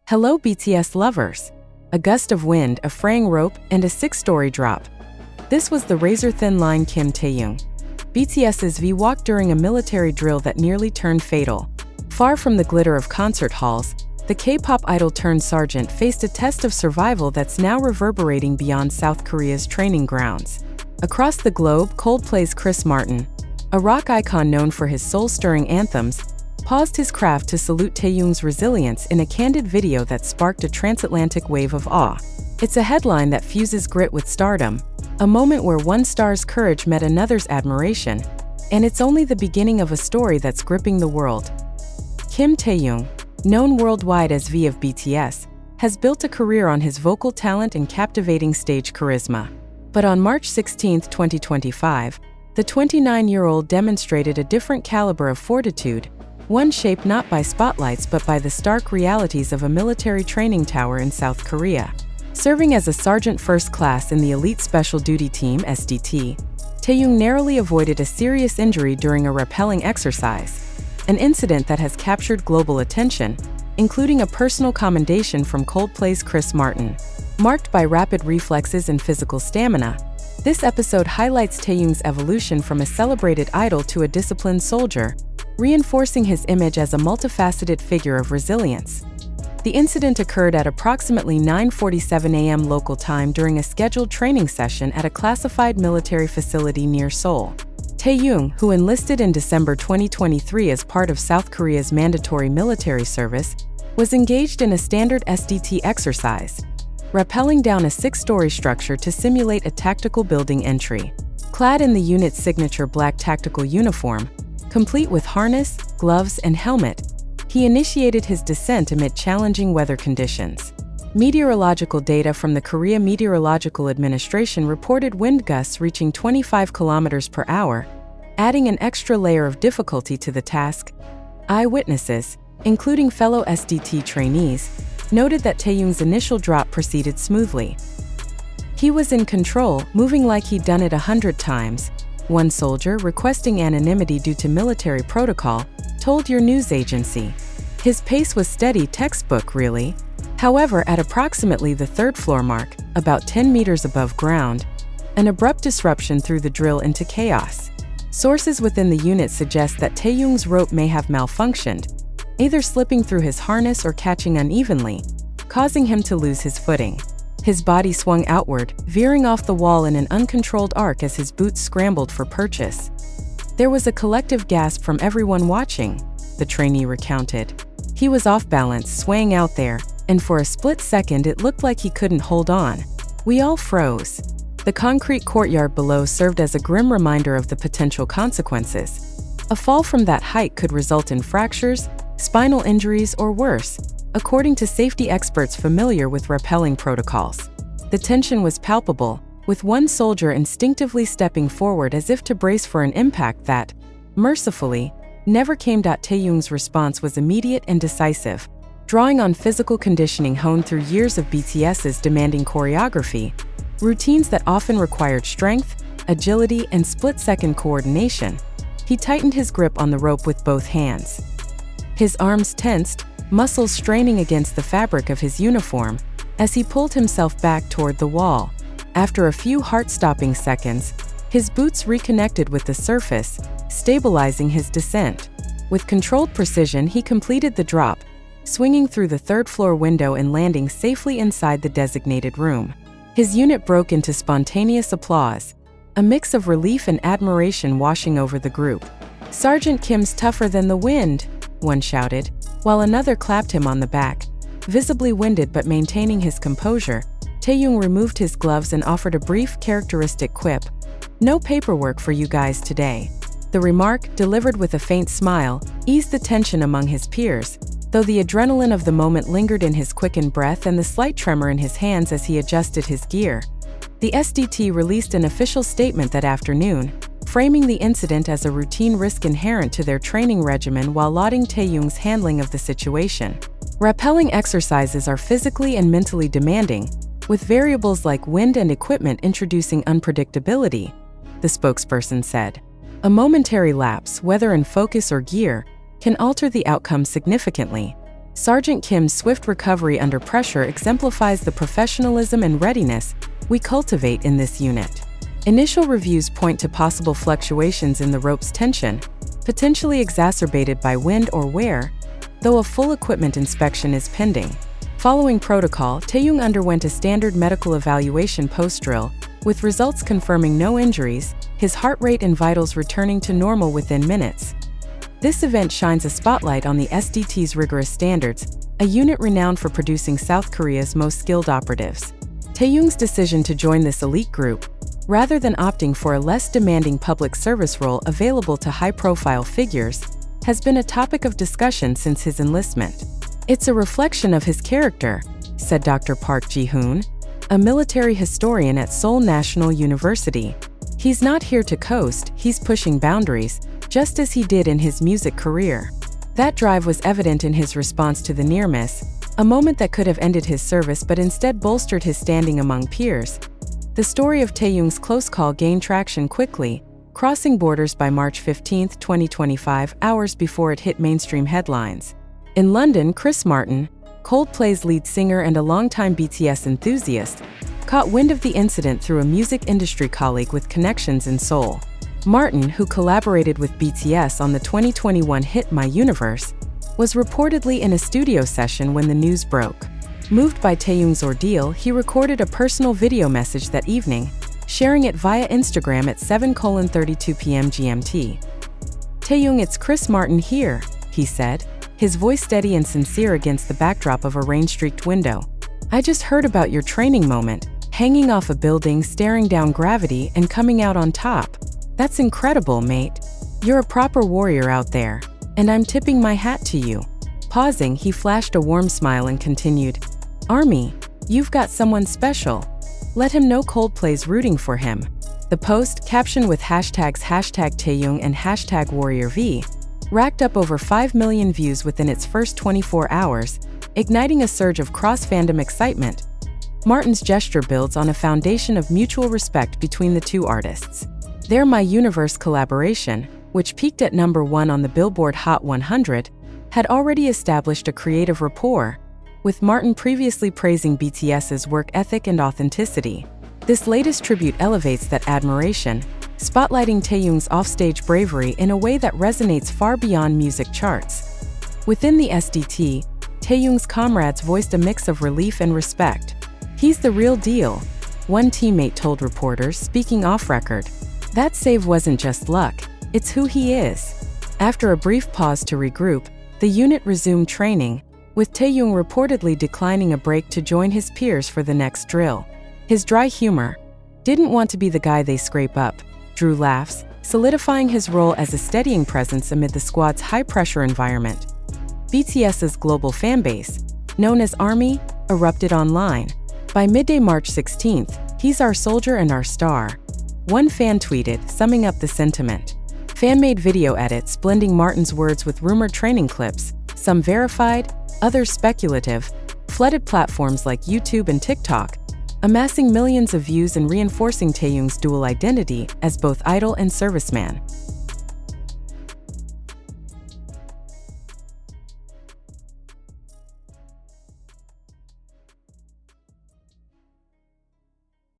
Hello BTS lovers! A gust of wind, a fraying rope, and a 6-story drop. This was the razor-thin line Kim Taehyung. BTS's V walked during a military drill that nearly turned fatal. Far from the glitter of concert halls, the K-pop idol-turned-sergeant faced a test of survival that's now reverberating beyond South Korea's training grounds. Across the globe, Coldplay's Chris Martin, a rock icon known for his soul-stirring anthems, paused his craft to salute Taehyung's resilience in a candid video that sparked a transatlantic wave of awe. It's a headline that fuses grit with stardom, a moment where one star's courage met another's admiration, and it's only the beginning of a story that's gripping the world. Kim Taehyung, known worldwide as V of BTS, has built a career on his vocal talent and captivating stage charisma. But on March 16, 2025, the 29-year-old demonstrated a different caliber of fortitude, one shaped not by spotlights but by the stark realities of a military training tower in South Korea. Serving as a sergeant first class in the Elite Special Duty Team (SDT), Taehyung narrowly avoided a serious injury during a rappelling exercise, an incident that has captured global attention, including a personal commendation from Coldplay's Chris Martin. Marked by rapid reflexes and physical stamina, this episode highlights Taehyung's evolution from a celebrated idol to a disciplined soldier, reinforcing his image as a multifaceted figure of resilience. The incident occurred at approximately 9:47 a.m. local time during a scheduled training session at a classified military facility near Seoul. Taehyung, who enlisted in December 2023 as part of South Korea's mandatory military service, was engaged in a standard SDT exercise, rappelling down a 6-story structure to simulate a tactical building entry. Clad in the unit's signature black tactical uniform, complete with harness, gloves, and helmet, he initiated his descent amid challenging weather conditions. Meteorological data from the Korea Meteorological Administration reported wind gusts reaching 25 kilometers per hour, adding an extra layer of difficulty to the task. Eyewitnesses, including fellow SDT trainees, noted that Taehyung's initial drop proceeded smoothly. He was in control, moving like he'd done it 100 times. One soldier, requesting anonymity due to military protocol, told your news agency. His pace was steady, textbook really. However, at approximately the 3rd floor mark, about 10 meters above ground, an abrupt disruption threw the drill into chaos. Sources within the unit suggest that Taehyung's rope may have malfunctioned, either slipping through his harness or catching unevenly, causing him to lose his footing. His body swung outward, veering off the wall in an uncontrolled arc as his boots scrambled for purchase. There was a collective gasp from everyone watching, the trainee recounted. He was off balance, swaying out there, and for a split second it looked like he couldn't hold on. We all froze. The concrete courtyard below served as a grim reminder of the potential consequences. A fall from that height could result in fractures, spinal injuries, or worse, according to safety experts familiar with rappelling protocols. The tension was palpable, with one soldier instinctively stepping forward as if to brace for an impact that, mercifully, never came. Taehyung's response was immediate and decisive. Drawing on physical conditioning honed through years of BTS's demanding choreography, routines that often required strength, agility, and split-second coordination, he tightened his grip on the rope with both hands. His arms tensed, muscles straining against the fabric of his uniform, as he pulled himself back toward the wall. After a few heart-stopping seconds, his boots reconnected with the surface, stabilizing his descent. With controlled precision, he completed the drop, swinging through the 3rd-floor window and landing safely inside the designated room. His unit broke into spontaneous applause, a mix of relief and admiration washing over the group. "Sergeant Kim's tougher than the wind," one shouted, while another clapped him on the back. Visibly winded but maintaining his composure, Taehyung removed his gloves and offered a brief, characteristic quip. "No paperwork for you guys today." The remark, delivered with a faint smile, eased the tension among his peers, though the adrenaline of the moment lingered in his quickened breath and the slight tremor in his hands as he adjusted his gear. The SDT released an official statement that afternoon, framing the incident as a routine risk inherent to their training regimen while lauding Taehyung's handling of the situation. Rappelling exercises are physically and mentally demanding, with variables like wind and equipment introducing unpredictability, the spokesperson said. A momentary lapse, whether in focus or gear, can alter the outcome significantly. Sergeant Kim's swift recovery under pressure exemplifies the professionalism and readiness we cultivate in this unit. Initial reviews point to possible fluctuations in the rope's tension, potentially exacerbated by wind or wear, though a full equipment inspection is pending. Following protocol, Taehyung underwent a standard medical evaluation post-drill, with results confirming no injuries, his heart rate and vitals returning to normal within minutes. This event shines a spotlight on the SDT's rigorous standards, a unit renowned for producing South Korea's most skilled operatives. Taehyung's decision to join this elite group, rather than opting for a less demanding public service role available to high-profile figures, has been a topic of discussion since his enlistment. "It's a reflection of his character," said Dr. Park Ji-hoon, a military historian at Seoul National University. "He's not here to coast, he's pushing boundaries, just as he did in his music career." That drive was evident in his response to the near miss, a moment that could have ended his service but instead bolstered his standing among peers. The story of Taehyung's close call gained traction quickly, crossing borders by March 15, 2025, hours before it hit mainstream headlines. In London, Chris Martin, Coldplay's lead singer and a longtime BTS enthusiast, caught wind of the incident through a music industry colleague with connections in Seoul. Martin, who collaborated with BTS on the 2021 hit My Universe, was reportedly in a studio session when the news broke. Moved by Taehyung's ordeal, he recorded a personal video message that evening, sharing it via Instagram at 7:32 p.m. GMT. "Taehyung, it's Chris Martin here," he said, his voice steady and sincere against the backdrop of a rain-streaked window. "I just heard about your training moment, hanging off a building, staring down gravity, and coming out on top. That's incredible, mate. You're a proper warrior out there, and I'm tipping my hat to you." Pausing, he flashed a warm smile and continued, "Army, you've got someone special. Let him know Coldplay's rooting for him." The post, captioned with hashtags #Taehyung and #WarriorV, racked up over 5 million views within its first 24 hours, igniting a surge of cross-fandom excitement. Martin's gesture builds on a foundation of mutual respect between the two artists. Their My Universe collaboration, which peaked at #1 on the Billboard Hot 100, had already established a creative rapport, with Martin previously praising BTS's work ethic and authenticity. This latest tribute elevates that admiration, spotlighting Taehyung's offstage bravery in a way that resonates far beyond music charts. Within the SDT, Taehyung's comrades voiced a mix of relief and respect. "He's the real deal," one teammate told reporters, speaking off-record. "That save wasn't just luck, it's who he is." After a brief pause to regroup, the unit resumed training, with Taehyung reportedly declining a break to join his peers for the next drill. His dry humor, "Didn't want to be the guy they scrape up," drew laughs, solidifying his role as a steadying presence amid the squad's high-pressure environment. BTS's global fanbase, known as ARMY, erupted online. By midday March 16th, "He's our soldier and our star," one fan tweeted, summing up the sentiment. Fan-made video edits blending Martin's words with rumored training clips, some verified, others speculative, flooded platforms like YouTube and TikTok, amassing millions of views and reinforcing Taehyung's dual identity as both idol and serviceman.